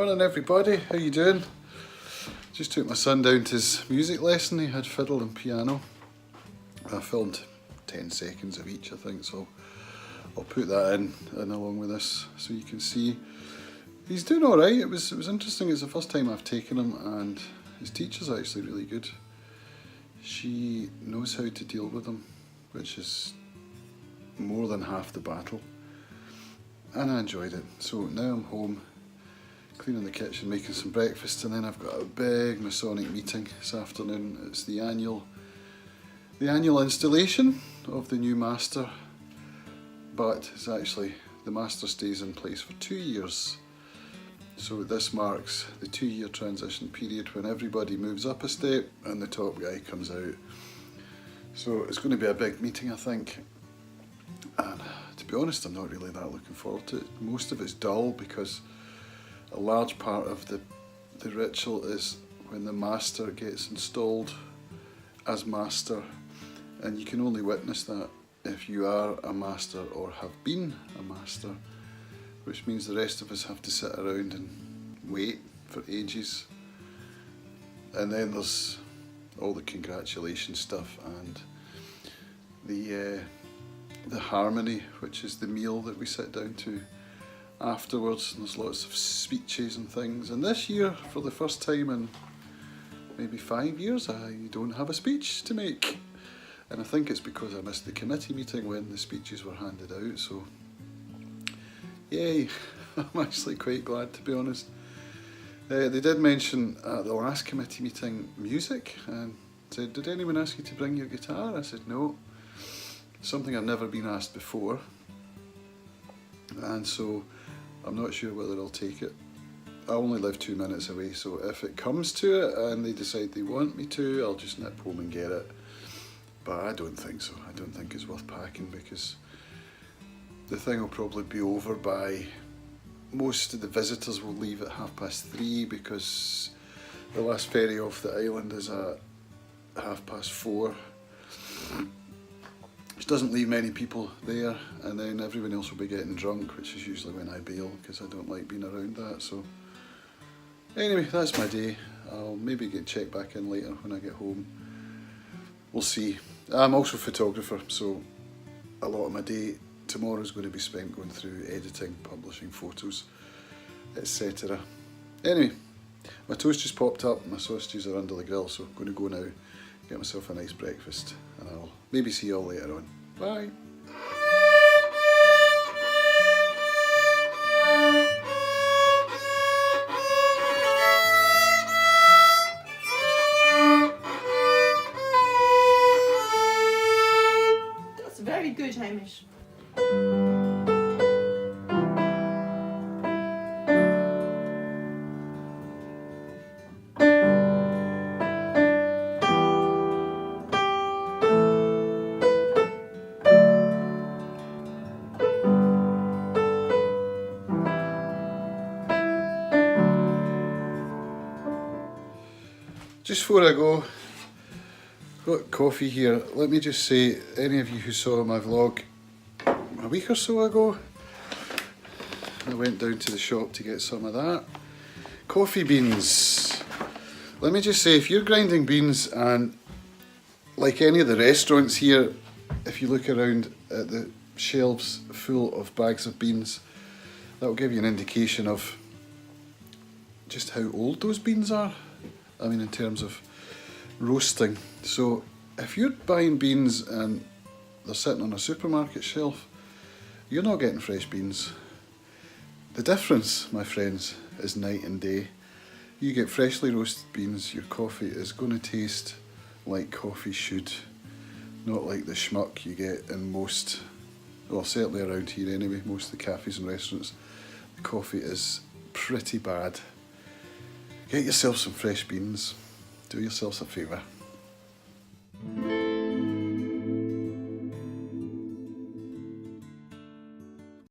Morning everybody, how you doing? Just took my son down to his music lesson. He had fiddle and piano. I filmed 10 seconds of each I think, so I'll put that in along with this so you can see. He's doing alright. It was interesting. It's the first time I've taken him and his teacher's actually really good. She knows how to deal with him, which is more than half the battle. And I enjoyed it. So now I'm home, cleaning the kitchen, making some breakfast, and then I've got a big Masonic meeting this afternoon. It's the annual installation of the new master, but it's actually, the master stays in place for 2 years. So this marks the 2-year transition period when everybody moves up a step and the top guy comes out. So it's going to be a big meeting, I think. And to be honest, I'm not really that looking forward to it. Most of it's dull because a large part of the ritual is when the master gets installed as master, and you can only witness that if you are a master or have been a master, which means the rest of us have to sit around and wait for ages. And then there's all the congratulation stuff and the harmony, which is the meal that we sit down to afterwards, and there's lots of speeches and things. And this year, for the first time in maybe 5 years, I don't have a speech to make. And I think it's because I missed the committee meeting when the speeches were handed out, so yay, I'm actually quite glad, to be honest. They did mention at the last committee meeting music and said, did anyone ask you to bring your guitar? I said no. Something I've never been asked before, and so I'm not sure whether I'll take it. I only live 2 minutes away, so if it comes to it and they decide they want me to, I'll just nip home and get it. But I don't think so. I don't think it's worth packing because the thing will probably be over by, most of the visitors will leave at 3:30 because the last ferry off the island is at 4:30. Which doesn't leave many people there, and then everyone else will be getting drunk, which is usually when I bail because I don't like being around that. So anyway, that's my day. I'll maybe get checked back in later when I get home. We'll see. I'm also a photographer, so a lot of my day tomorrow is going to be spent going through editing, publishing photos, etc. Anyway, my toast just popped up, my sausages are under the grill, so I'm going to go now, get myself a nice breakfast, and I'll maybe see you all later on. Bye! That's very good, Hamish. Just before I go, I've got coffee here. Let me just say, any of you who saw my vlog a week or so ago, I went down to the shop to get some of that. Coffee beans. Let me just say, if you're grinding beans, and like any of the restaurants here, if you look around at the shelves full of bags of beans, that will give you an indication of just how old those beans are. I mean, in terms of roasting. So if you're buying beans and they're sitting on a supermarket shelf, you're not getting fresh beans. The difference, my friends, is night and day. You get freshly roasted beans, your coffee is going to taste like coffee should, not like the schmuck you get in most, well, certainly around here anyway, most of the cafes and restaurants. The coffee is pretty bad. Get yourself some fresh beans. Do yourselves a favour.